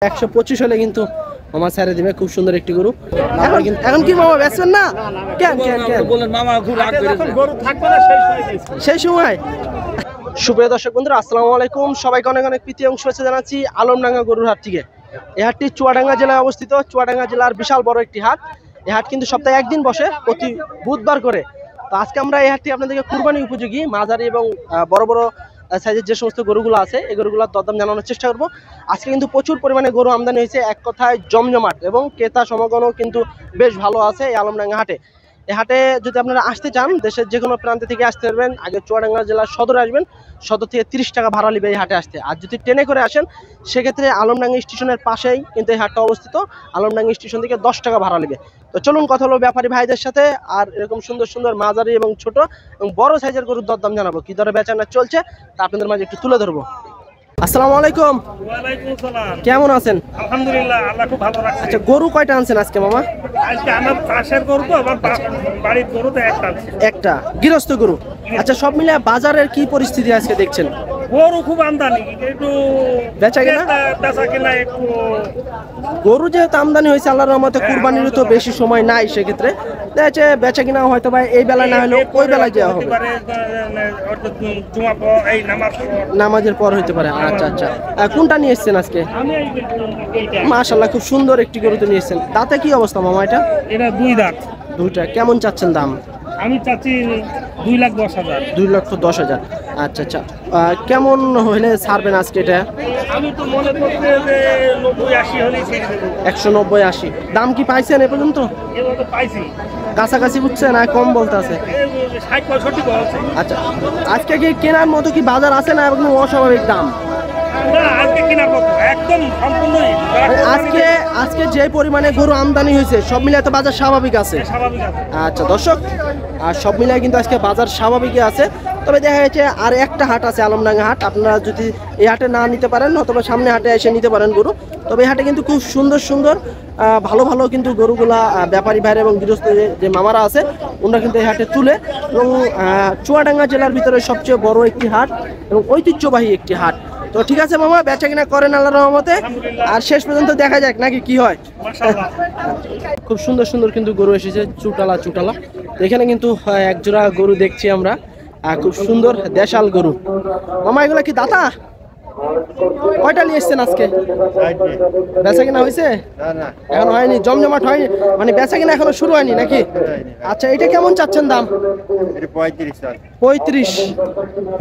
125 হলে কিন্তু মামা ছেড়ে দিবে। খুব সুন্দর একটি গরু। এখন কি মামা বেচবেন না? কেন কেন কেন বলেন মামা, গরু থাকবে না সেই সময়। সুপ্রিয় দর্শক বন্ধুরা, আসসালামু আলাইকুম। সবাইকে অনেক অনেক প্রীতি এবং শুভেচ্ছা জানাচ্ছি আলমডাঙ্গা গরুর হাট থেকে। এই হাটটি চুয়াডাঙ্গা জেলায় অবস্থিত। চুয়াডাঙ্গা জেলার বিশাল বড় একটি হাট। এই হাট কিন্তু সপ্তাহে একদিন বসে, প্রতি বুধবার করে। তো আজকে আমরা এই হাটটি আপনাদেরকে কুরবানি উপযোগী মাঝারি এবং বড় বড় সাইজের যে সমস্ত গরুগুলো আছে এই গরুগুলোর দরদাম জানানোর চেষ্টা করব। আজকে কিন্তু প্রচুর পরিমাণে গরু আমদানি হয়েছে, এক কথায় জমজমাট, এবং ক্রেতা সমাগমও কিন্তু বেশ ভালো আছে এই আলমডাঙ্গা হাটে। এই হাটে যদি আপনারা আসতে চান, দেশের যে কোনো প্রান্ত থেকে আসতে পারবেন। আগে চুয়াডাঙ্গা জেলার সদরে আসবেন, সদর থেকে 30 টাকা ভাড়া নেবে এই হাটে আসতে। আর যদি ট্রেনে করে আসেন সেক্ষেত্রে আলমডাঙ্গা স্টেশনের পাশেই কিন্তু এই হাটটা অবস্থিত। আলমডাঙ্গা স্টেশন থেকে 10 টাকা ভাড়া নেবে। তো চলুন কথা হলো ব্যাপারী ভাইদের সাথে, আর এরকম সুন্দর সুন্দর মাঝারি এবং ছোট এবং বড় সাইজের গরুর দরদাম জানাবো, কি দরে বেচাকেনা চলছে তা আপনাদের মাঝে একটু তুলে ধরবো। আসসালামু আলাইকুম। ওয়ালাইকুম আসসালাম। কেমন আছেন? আলহামদুলিল্লাহ, আল্লাহ খুব ভালো রাখছে। আচ্ছা, গরু কয়টা আনছেন আজকে মামা? আজকে আমার চাষের গরু তো, আমার বাড়ির গরু তো একটা আছে। একটা গৃহস্থ গরু। আচ্ছা, সব মিলে বাজারের কি পরিস্থিতি আজকে দেখছেন? গরু খুব আমদানি, একটু বেচা কেনা একটু। গরু যেহেতু আমদানি হয়েছে, আল্লাহর রহমতে কুরবানির তো বেশি সময় নাই, সেক্ষেত্রে দেখা যাচ্ছে বেচা কিনা হয়তো বা এই বেলায় না হলেও ওই বেলায় যাওয়া হবে, নামাজের পর হইতে পারে। আচ্ছা আচ্ছা, কোনটা নিয়ে এসছেন আজকে? মাশাআল্লাহ, খুব সুন্দর একটি গরু তো নিয়ে এসছেন। দাঁতে কি অবস্থা মামা এটা? এটা দুই দাঁত। দুইটা কেমন চাচ্ছেন দাম? আমি চাচ্ছি 2,10,000। 2,10,000। আচ্ছা আচ্ছা, কেমন হলে ছাড়বেন আজকে এটা? আমি তো মনে করছি যে 90-80 হলেই ছেড়ে দেবো। 190-80 দাম কি পাইছেন এ পর্যন্ত? এবার পাইছি, কাছাকাছি বুঝছেন, আর কম বলতে আছে। 60-65 বলছে। আচ্ছা, আজকে কি কেনার মতো কি বাজার আছে না একদম অস্বাভাবিক দাম? আজকে কেনার মতো একদম সম্পূর্ণই। আজকে যে পরিমাণে গরু আমদানি হয়েছে সব মিলিয়ে তো বাজার স্বাভাবিক আছে। আচ্ছা দর্শক, আর সব মিলিয়ে কিন্তু আজকে বাজার স্বাভাবিকই আছে। তবে দেখা যাচ্ছে আর একটা হাট আছে আলমডাঙ্গা হাট। আপনারা যদি এই হাটে না নিতে পারেন অথবা সামনে হাটে এসে নিতে পারেন গরু। তবে এই হাটে কিন্তু খুব সুন্দর সুন্দর ভালো ভালো কিন্তু গরুগুলা ব্যাপারী ভাইরা এবং গৃহস্থ যে মামারা আছে ওনারা কিন্তু এই হাটে তুলে। এবং চুয়াডাঙ্গা জেলার ভিতরে সবচেয়ে বড় একটি হাট এবং ঐতিহ্যবাহী একটি হাট। তো ঠিক আছে মামা, বেচা কিনা করেন আল্লাহর রহমতে, আর শেষ পর্যন্ত দেখা যাক নাকি কি হয়। খুব সুন্দর সুন্দর কিন্তু গরু এসেছে, চুটালা। এখানে কিন্তু এক জোড়া গরু দেখছি আমরা, খুব সুন্দর দেশাল গরু। মামা এগুলা কি দাতা? কয়টা নিয়ে এসছেন আজকে? বেচা কিনা হয়েছে? এখন হয়নি, জমজমাট হয়নি, মানে বেচা কিনা এখনো শুরু হয়নি নাকি? আচ্ছা, এটা কেমন চাচ্ছেন দাম? 35।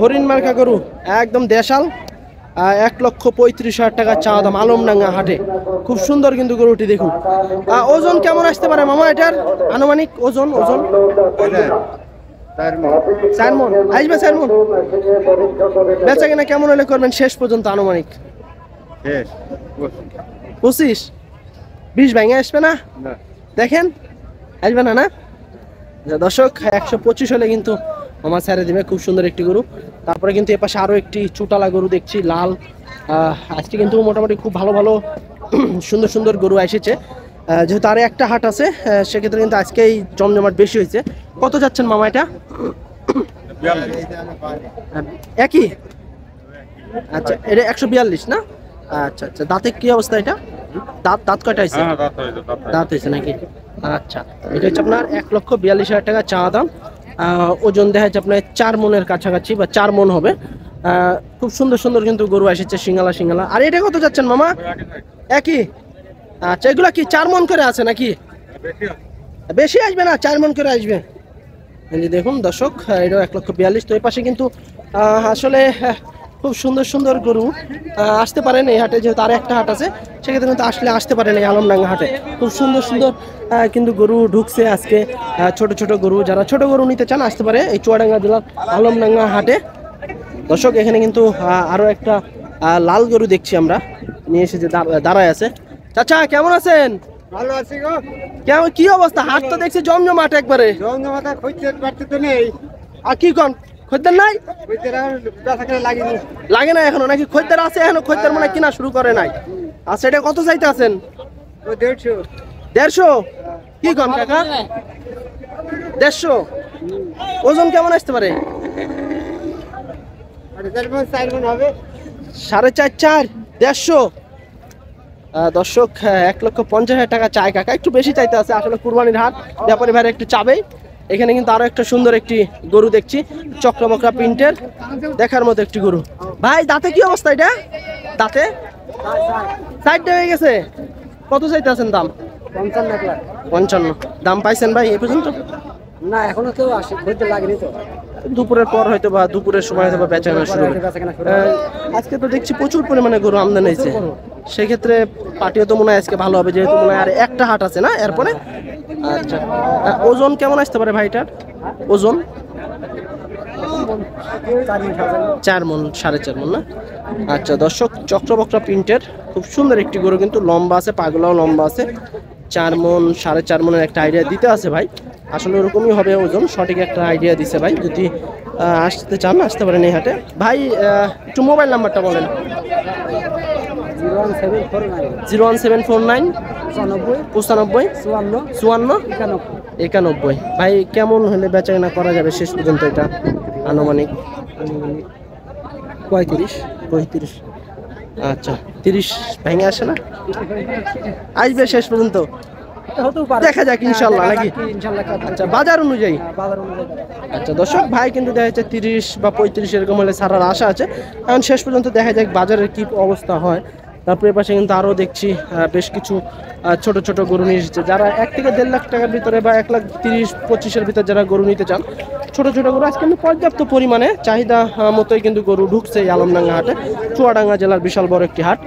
হরিণ মার্কা গরু, একদম দেশাল। 1,35,000 টাকা চাওয়া দাম আলমডাঙ্গা হাটে। খুব সুন্দর কিন্তু গরুটি, দেখুন। ওজন কেমন আসতে পারে মামা এটার আনুমানিক ওজন? 4 মণ আসবে। 4 মণ। বেচা কিনা কেমন হলে করবেন শেষ পর্যন্ত আনুমানিক? 25। 20 ভেঙে আসবে না? দেখেন আসবে না। দর্শক, 125 হলে কিন্তু মামা ছেড়ে দিবে। খুব সুন্দর একটি গরু। তারপরে কিন্তু এ পাশে আরো একটি চুটালা গরু দেখছি, লাল। আজকে কিন্তু মোটামুটি খুব ভালো ভালো সুন্দর সুন্দর গরু এসেছে। যেহেতু আরো একটা হাট আছে, সেক্ষেত্রে কিন্তু আজকেই জমজমাট বেশি হয়েছে। কত যাচ্ছেন মামা এটা? একই। আচ্ছা, এটা 142 না? আচ্ছা আচ্ছা, দাঁতে কি অবস্থা এটা? দাঁত কয়টা হয়েছে? দাঁত হয়েছে নাকি? আচ্ছা, এটা হচ্ছে আপনার 1,42,000 টাকা চাওয়া দাম। ওজন দেখা যাচ্ছে আপনার 4 মণের কাছাকাছি বা 4 মণ হবে। খুব সুন্দর সুন্দর কিন্তু গরু এসেছে, সিঙ্গালা। আর এটা কত যাচ্ছেন মামা? একই। আচ্ছা, এগুলা কি 4 মণ করে আছে নাকি? বেশি আসবে না, 4 মণ করে আসবে। দেখুন দর্শক, এটা 1,42,000। তো এই পাশে কিন্তু আসলে খুব সুন্দর সুন্দর গরু আসতে পারেন এই হাটে, যেহেতু আর একটা হাট আছে, সেক্ষেত্রে কিন্তু আসতে পারেন এই আলমডাঙ্গা হাটে। খুব সুন্দর সুন্দর কিন্তু গরু ঢুকছে আজকে। ছোট ছোট গরু, যারা ছোট গরু নিতে চান আসতে পারে এই চুয়াডাঙ্গা জেলার আলমডাঙ্গা হাটে। দর্শক, এখানে কিন্তু আরো একটা লাল গরু দেখছি আমরা, নিয়ে এসেছে, দাঁড়ায় আছে। চাচা কেমন আছেন? ভালো আছি গো। কেমন কি অবস্থা? হাট তো দেখছি জমজমাট একবারে। জমজমাটা খইতে পারতে তো নেই। আর কি কোন খদ্দের নাই? খইতে লাগেনি। লাগে না এখনো নাকি? খদ্দের আছে এখনো? খদ্দের মানে কিনা শুরু করে নাই। আচ্ছা, এটা কত চাইতে আছেন? 150। কি কোন কাকা? 150। ওজন কেমন আসতে পারে? 4 মণ হবে। 4.5 150। দর্শক 1,50,000 টাকা চায় কাকা, একটু বেশি চাইতে আছে আসলে কুরবানির হাট, ব্যাপারী ভাইরা একটু চাবেই। এখানে কিন্তু আরো একটা সুন্দর একটি গরু দেখছি, চক্রবকরা প্রিন্টের, দেখার মতো একটি গরু। ভাই দাঁতে কি অবস্থা এটা? দাঁতে সাইডটা হয়ে গেছে, কত চাইতে আছেন দাম? 55। দাম পাইছেন ভাই এই পর্যন্ত? না এখনো কেউ আসে, খরিদ্দ লাগেনি তো। দুপুরের পর হয়তো বা দুপুরের সময় হয়তো বা বেচা কেনা শুরু হবে। আজকে তো দেখছি প্রচুর পরিমাণে গরু আমদানি হয়েছে, সেক্ষেত্রে পাটিও তো মনে হয় আজকে ভালো হবে, যেহেতু মনে হয় আর একটা হাট আছে না এরপরে। আচ্ছা, ওজন কেমন আসতে পারে ভাইটার? ওজন 4 মণ, 4.5 মণ না? আচ্ছা দর্শক, চক্রবক্রা প্রিন্টের খুব সুন্দর একটি গরু, কিন্তু লম্বা আছে, পাগলাও লম্বা আছে। 4 মণ 4.5 মণের একটা আইডিয়া দিতে আছে ভাই, আসলে ওরকমই হবে ওজন, সঠিক একটা আইডিয়া দিছে ভাই। যদি আসতে চান আসতে পারেন এই হাটে। ভাই একটু মোবাইল নাম্বারটা বলেন। 01749 95 54 91। ভাই কেমন হলে বেচা কেনা করা যাবে শেষ পর্যন্ত এটা? আনুমানিক 35। আচ্ছা, 30 ভেঙে আসে না? আসবে শেষ পর্যন্ত, দেখা যাক ইনশাল্লাহ নাকি? আচ্ছা, বাজার অনুযায়ী। আচ্ছা দর্শক, ভাই কিন্তু দেখা যাচ্ছে 30 বা 35 এরকম হলে ছাড়ার আশা আছে। এখন শেষ পর্যন্ত দেখা যাক বাজারের কি অবস্থা হয়। তারপরে পাশে কিন্তু আরও দেখছি বেশ কিছু ছোট ছোট গরু নিয়ে এসেছে, যারা 1 থেকে 1.5 লাখ টাকার ভিতরে বা 1,30-25-এর ভিতরে যারা গরু নিতে চান, ছোট ছোট গরু আজ কিন্তু পর্যাপ্ত পরিমাণে চাহিদা মতোই কিন্তু গরু ঢুকছে এই আলমডাঙ্গা হাটে। চুয়াডাঙ্গা জেলার বিশাল বড় একটি হাট।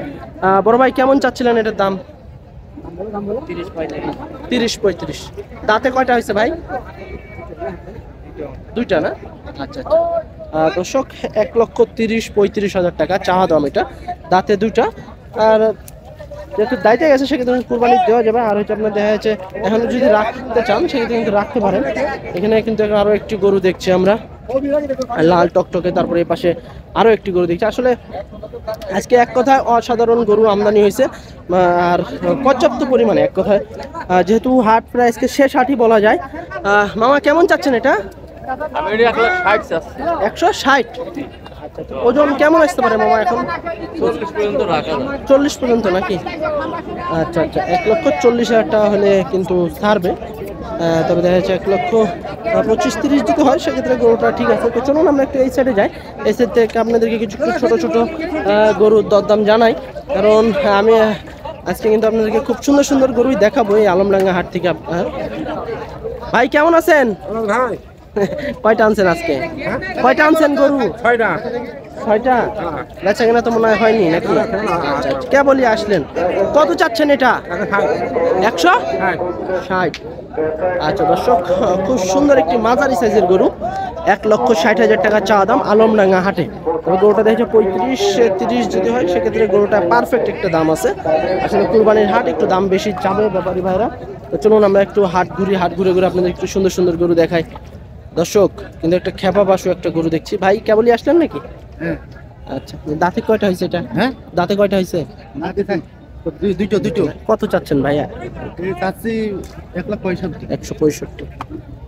বড় ভাই কেমন চাচ্ছিলেন এটার দাম? 30-35। দাঁতে কয়টা হয়েছে ভাই? 2টা না? আচ্ছা আচ্ছা। দর্শক 1,30,35,000 টাকা চাওয়া দাম এটা, দাঁতে 2টা। আর যেহেতু দায়িত্বে গেছে সেক্ষেত্রে কুরবানি দেওয়া যাবে। আর হচ্ছে আপনার দেখা যাচ্ছে এখন যদি রাখতে চান সেক্ষেত্রে কিন্তু রাখতে পারেন। এখানে কিন্তু আরও একটি গরু দেখছি আমরা, লাল টকটকে। তারপরে এই পাশে আরও একটি গরু দেখছি। আসলে আজকে এক কথায় অসাধারণ গরু আমদানি হয়েছে, আর পর্যাপ্ত পরিমাণে, এক কথায় যেহেতু হাট প্রায় আজকে শেষ হাটই বলা যায়। মামা কেমন চাচ্ছেন এটা? 160। ওজন কেমন আসতে পারে মামা এখন? 40 পর্যন্ত নাকি? আচ্ছা আচ্ছা, 1,40,000 টাকা হলে কিন্তু ছাড়বে। তবে দেখা যাচ্ছে 1,25-30 যদি হয় সেক্ষেত্রে গরুটা ঠিক আছে। তো চলুন আমরা একটু এই সাইডে যাই, এই সাইড থেকে আপনাদেরকে কিছু ছোট ছোট গরুর দরদাম জানাই, কারণ আমি আজকে কিন্তু আপনাদেরকে খুব সুন্দর সুন্দর গরুই দেখাবো এই আলমডাঙ্গা হাট থেকে। ভাই কেমন আছেন? কয়টা আনছেন আজকে? কয়টা আনছেন গরু? 6টা। বেচা কেনা তো মনে হয় হয়নি নাকি? আচ্ছা, কে বলি আসলেন? কত চাচ্ছেন এটা? 160। আচ্ছা দর্শক, খুব সুন্দর একটি মাঝারি সাইজের গরু, 1,60,000 টাকা চাওয়া দাম আলমডাঙ্গা হাটে। তবে গরুটা দেখছে 35-30 যদি হয় সেক্ষেত্রে গরুটা পারফেক্ট একটা দাম আছে। আসলে কুরবানির হাট, একটু দাম বেশি চাবে ব্যাপারী ভাইরা। তো চলুন আমরা একটু হাট ঘুরে ঘুরে আপনাদের একটু সুন্দর সুন্দর গরু দেখাই। দর্শক কিন্তু একটা খেপা বাসু একটা গরু দেখছি। ভাই কেবলই আসলেন নাকি? আচ্ছা, দাঁতে কয়টা হয়েছে এটা? হ্যাঁ, দাঁতে কয়টা হয়েছে? দুটো। কত চাচ্ছেন ভাইয়া? 165।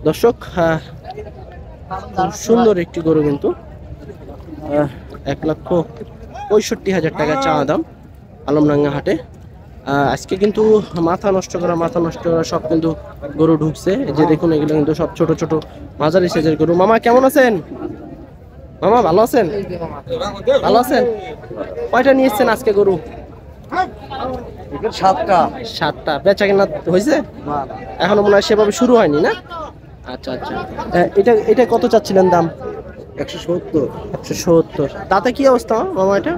দর্শক সুন্দর একটি গরু, কিন্তু 1,65,000 টাকা চাওয়া দাম আলমডাঙ্গা হাটে। আজকে কিন্তু মাথা নষ্ট করা সব কিন্তু গরু ঢুকছে। এই যে দেখুন, এগুলো কিন্তু সব ছোট ছোট মাঝারি সাইজের গরু। মামা কেমন আছেন? মামা ভালো আছেন? ভালো আছেন। কয়টা নিয়ে এসছেন আজকে গরু? 7টা। বেচা কেনা হয়েছে? এখনো মনে হয় সেভাবে শুরু হয়নি না? আচ্ছা আচ্ছা। এটা কত চাচ্ছিলেন দাম? 170। দাঁতে কি অবস্থা মামা এটা?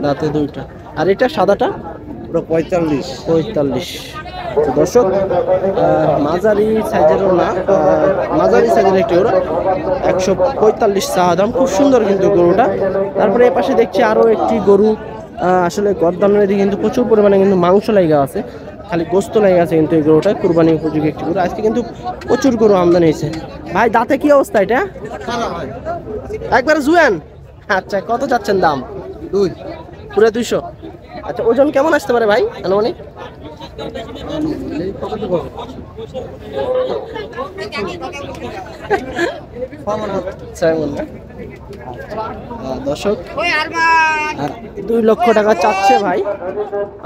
দাঁতে 2টা। আর এটা সাদাটা? 45। দর্শক মাঝারি সাইজেরও না, মাঝারি সাইজের একটি গরু, 145 চাওয়া দাম। খুব সুন্দর কিন্তু গরুটা। তারপরে এ পাশে দেখছি আরও একটি গরু, আসলে গরদানের দিকে কিন্তু প্রচুর পরিমাণে কিন্তু মাংস লাগা আছে, খালি গোস্ত লাগা আছে কিন্তু এই গরুটা কুরবানি উপযোগী একটি গরু। আজকে কিন্তু প্রচুর গরু আমদানি হয়েছে। ভাই দাঁতে কি অবস্থা এটা? একবারে জুয়ান। আচ্ছা, কত যাচ্ছেন দাম? পুরো 200। আচ্ছা, ওজন কেমন আসতে পারে ভাই আনুমানিক? দর্শক 2 লক্ষ টাকা চাচ্ছে ভাই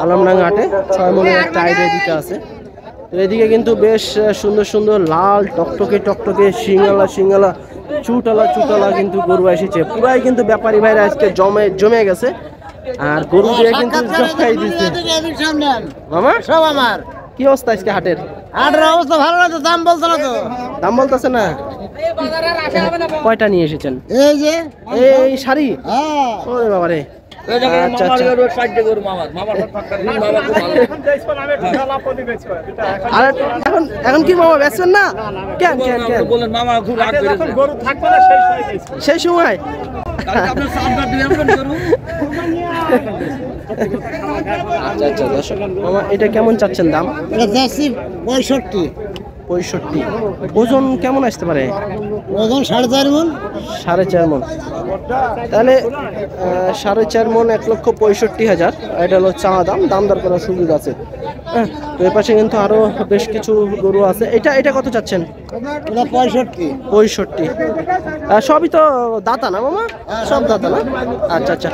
আলমডাঙ্গা হাটে। 6 মনের একটা আইডিয়া দিতে আছে। তো এদিকে কিন্তু বেশ সুন্দর সুন্দর লাল টকটকে টকটকে সিঙ্গালা চুটালা কিন্তু গরু এসেছে। পুরাই কিন্তু ব্যাপারী ভাইরা আজকে জমে গেছে আর গরু দিয়ে কিন্তু জমাই দিচ্ছে। মামা সব আমার কি অবস্থা আজকে হাটের? হাটের অবস্থা ভালো না তো, দাম বলতো না তো। দাম বলতেছে না? কয়টা নিয়ে এসেছেন? এই যে এই শাড়ি, হ্যাঁ ওরে বাবা রে। আচ্ছা আচ্ছা। আর এখন কি মামা বেচবেন না? কেন কেন কেন বলেন মামা খুব রাগ করে যখন গরু থাকবে না সেই সময় সেই সময় আচ্ছা আচ্ছা দর্শক মামা এটা কেমন চাচ্ছেন দাম? এটা যাচ্ছি 65। 65। ওজন কেমন আসতে পারে? ওজন 4.5 মণ। 4.5 মণ। তাহলে 4.5 মণ 1,65,000। এটা হলো চাওয়া দাম, দাম দর করার সুযোগ আছে। হ্যাঁ, তো এর পাশে কিন্তু আরো বেশ কিছু গরু আছে। এটা কত চাচ্ছেন? এটা 65। 65। সবই তো দাতা না মামা? সব দাতা না? আচ্ছা আচ্ছা।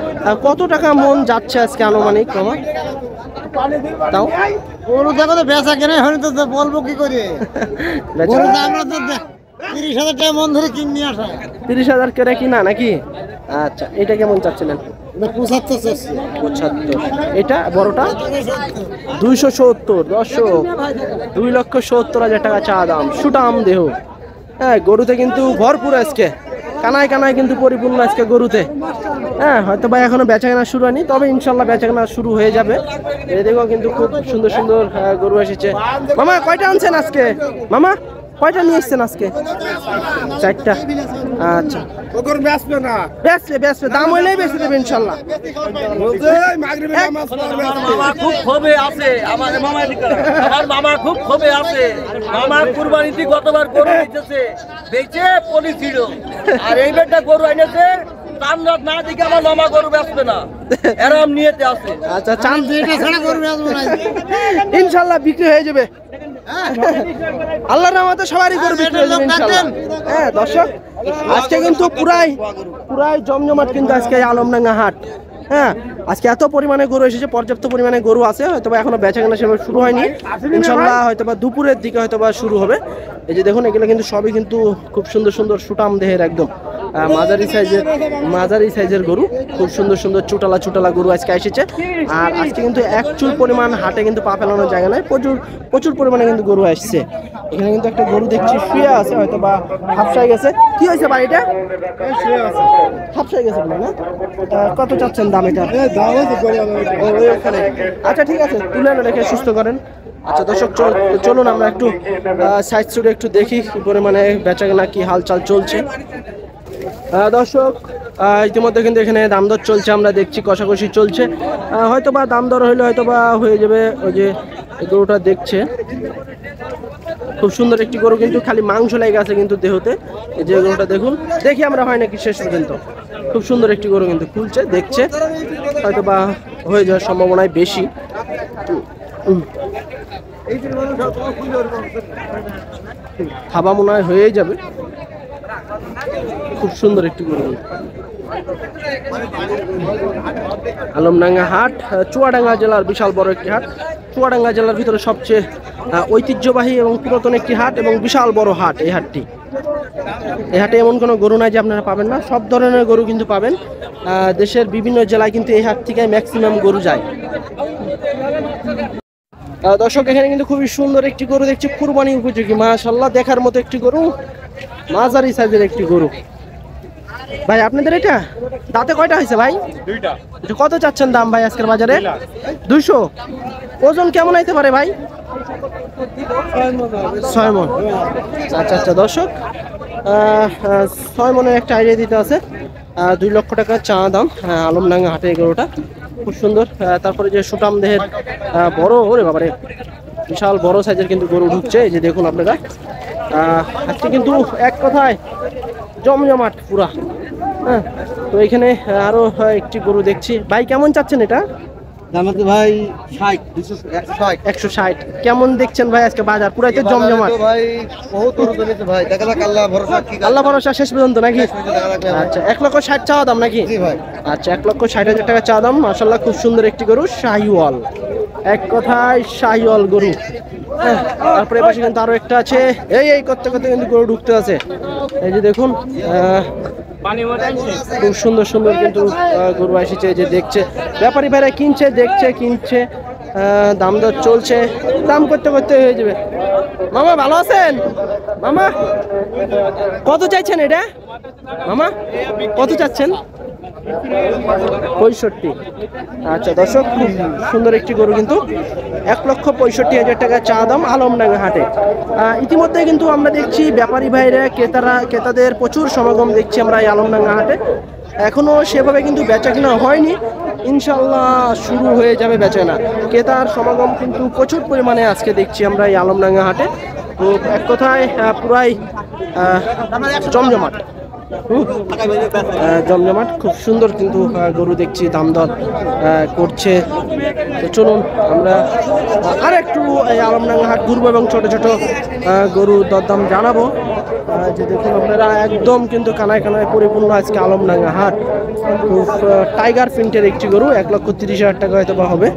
কত টাকা মন যাচ্ছে আজকে আনুমানিক মামা? তাও গরু দেখো তো বেচা কেনে হয়নি তো বলবো কি করে। গরু তো আমরা তো 30,000 টাকা মন ধরে কিনে নিয়ে আসা। 30,000 করে কিনা নাকি? আচ্ছা, এটা কেমন চাচ্ছিলেন? এটা 75 চাচ্ছি। 75। এটা বড়টা 270। দর্শক 2,70,000 টাকা চা দাম। সুটাম দেহ। হ্যাঁ, গরুতে কিন্তু ভরপুর আজকে, কানায় কানায় কিন্তু পরিপূর্ণ আজকে গরুতে। হ্যাঁ, হয়তো বা এখনো বেচাকেনা শুরু হয়নি, তবে ইনশাল্লাহ বেচাকেনা শুরু হয়ে যাবে। এদিকেও কিন্তু খুব সুন্দর সুন্দর গরু এসেছে। মামা কয়টা আনছেন আজকে? মামা কয়টা নিয়ে এসছেন আজকে? 4টা। আচ্ছা, বেচবে দাম হইলেই বেচে দেবে ইনশাল্লাহ। মামা খুব ক্ষোভে আছে, আমার মামা খুব ক্ষোভে আছে। মামার কুরবানিতে গতবার গরু দিতেছে, বেচে পলি ছিল, আর এই বেটা গরু এনেছে চান্দাত না দিকে আমার মামা গরু বেচবে না, এরম নিয়েতে আছে। আচ্ছা, চাঁদ এটা ছাড়া গরু বেচবো না। ইনশাল্লাহ বিক্রি হয়ে যাবে। আল্লাহর রহমতে সবারই গরু বিক্রি হয়ে যাবে ইনশাল্লাহ। হ্যাঁ দর্শক, আজকে কিন্তু পুরাই জমজমাট কিন্তু আজকে আলমডাঙ্গা হাট। হ্যাঁ, আজকে এত পরিমাণে গরু এসেছে, পর্যাপ্ত পরিমাণে গরু আছে। হয়তো এখনো বেচাকেনা সেভাবে শুরু হয়নি, ইনশাল্লাহ হয়তো বা দুপুরের দিকে হয়তো বা শুরু হবে। এই যে দেখুন, এগুলো কিন্তু সবই কিন্তু খুব সুন্দর সুন্দর সুটাম দেহের একদম মাঝারি সাইজের গরু। খুব সুন্দর সুন্দর চুটালা গরু আজকে এসেছে। আর আজকে কিন্তু এক চুল পরিমাণ হাটে কিন্তু পা ফেলানোর জায়গা নাই, প্রচুর পরিমাণে কিন্তু গরু আসছে। এখানে কিন্তু একটা গরু দেখছি শুয়ে আছে, হয়তো বা হাফসায় গেছে। কি হয়েছে ভাই? এটা হাফসায় গেছে না? কত চাচ্ছেন দাম এটা? ওখানে। আচ্ছা ঠিক আছে, তুলে রেখে সুস্থ করেন। আচ্ছা দর্শক, চলুন আমরা একটু সাইড সুটে একটু দেখি কি পরিমাণে বেচাকেনা কি হালচাল চলছে। দর্শক, ইতিমধ্যে কিন্তু এখানে দাম দর চলছে, আমরা দেখছি কষাকষি চলছে। হয়তো বা দাম দর হইলে হয়তো বা হয়ে যাবে। ওই যে গরুটা দেখছে, খুব সুন্দর একটি গরু, কিন্তু খালি মাংস লেগে আছে কিন্তু দেহতে। এই যে গরুটা দেখুন, দেখি আমরা হয় নাকি শেষ পর্যন্ত। খুব সুন্দর একটি গরু কিন্তু খুলছে, দেখছে, হয়তো বা হয়ে যাওয়ার সম্ভাবনাই বেশি। খাবা মনে হয় হয়েই যাবে। খুব সুন্দর একটি গরু। আলমডাঙ্গা হাট চুয়াডাঙ্গা জেলার বিশাল বড় একটি হাট। চুয়াডাঙ্গা জেলার ভিতরে সবচেয়ে ঐতিহ্যবাহী এবং পুরাতন একটি হাট এবং বিশাল বড় হাট এই হাটটি। এই হাটে এমন কোনো গরু নাই যে আপনারা পাবেন না, সব ধরনের গরু কিন্তু পাবেন। দেশের বিভিন্ন জেলায় কিন্তু এই হাট থেকে ম্যাক্সিমাম গরু যায়। দর্শক, এখানে কিন্তু খুবই সুন্দর একটি গরু দেখছি, কুরবানি উপযোগী, মাশাআল্লাহ দেখার মতো একটি গরু, মাঝারি সাইজের একটি গরু। ভাই আপনাদের এটা দাঁতে কয়টা হয়েছে ভাই? 2টা। এটা কত চাচ্ছেন দাম ভাই আজকের বাজারে? 200। ওজন কেমন আইতে পারে ভাই? 6 মণ। আচ্ছা আচ্ছা দর্শক, 6 মণের একটা আইডিয়া দিতে আছে। 2 লক্ষ টাকা চা দাম আলমডাঙ্গা হাটে এই গরুটা। খুব সুন্দর। তারপরে যে সুটাম দেহের বড়, ওরে বাবারে বিশাল বড় সাইজের কিন্তু গরু ঢুকছে। এই যে দেখুন আপনারা, আজকে কিন্তু এক কথায় জমজমাট পুরা। হ্যাঁ, তো এখানে আরো একটি গরু দেখছি। ভাই কেমন চাচ্ছেন এটা? জামাতে ভাই 60 260 160। কেমন দেখছেন ভাই আজকে বাজার? পুরাই তো জমজমাট ভাই বহুত অনুদানিত ভাই, দেখা যাক আল্লাহ ভরসা কি আল্লাহ ভরসা শেষ পর্যন্ত নাকি? দেখা লাগবে। আচ্ছা 1,60,000 চাওয়া দাম নাকি? জি ভাই। আচ্ছা 1,60,000 টাকা চাওয়া দাম। মাশাআল্লাহ খুব সুন্দর একটি গরু, শাহিওয়াল, এক কথায় শাহিওয়াল গরু। হ্যাঁ, তারপরে পাশে কিন্তু আরো একটা আছে, এই করতে করতে কিন্তু গরু ঢুকতে আছে। এই যে দেখুন খুব সুন্দর সুন্দর কিন্তু গরু এসেছে, এই যে দেখছে ব্যাপারী ভাইরা, কিনছে, দেখছে, কিনছে, দাম দর চলছে, দাম করতে করতে হয়ে যাবে। মামা ভালো আছেন? মামা কত চাইছেন এটা? মামা কত চাচ্ছেন? 65। আচ্ছা দর্শক, খুব সুন্দর একটি গরু কিন্তু, 1,65,000 টাকা চা দাম আলমডাঙ্গা হাটে। ইতিমধ্যে কিন্তু আমরা দেখছি ব্যাপারী ভাইরা, ক্রেতাদের প্রচুর সমাগম দেখছি আমরা এই আলমডাঙ্গা হাটে। এখনো সেভাবে কিন্তু বেচা কিনা হয়নি, ইনশাল্লাহ শুরু হয়ে যাবে বেচাকেনা। ক্রেতার সমাগম কিন্তু প্রচুর পরিমাণে আজকে দেখছি আমরা এই আলমডাঙ্গা হাটে। তো এক কথায় পুরাই জমজমাট, জমজমাট। খুব সুন্দর কিন্তু গরু দেখছি, দাম দর করছে। তো চলুন আমরা আর একটু এই আলমডাঙ্গা হাট ঘুরবো এবং ছোট ছোট গরু দরদাম জানাবো। যে দেখুন আপনারা, একদম কিন্তু কানায় কানায় পরিপূর্ণ আজকে আলমডাঙ্গা হাট। খুব টাইগার প্রিন্টের একটি গরু, 1,30,000 টাকা হয়তো বা হবে।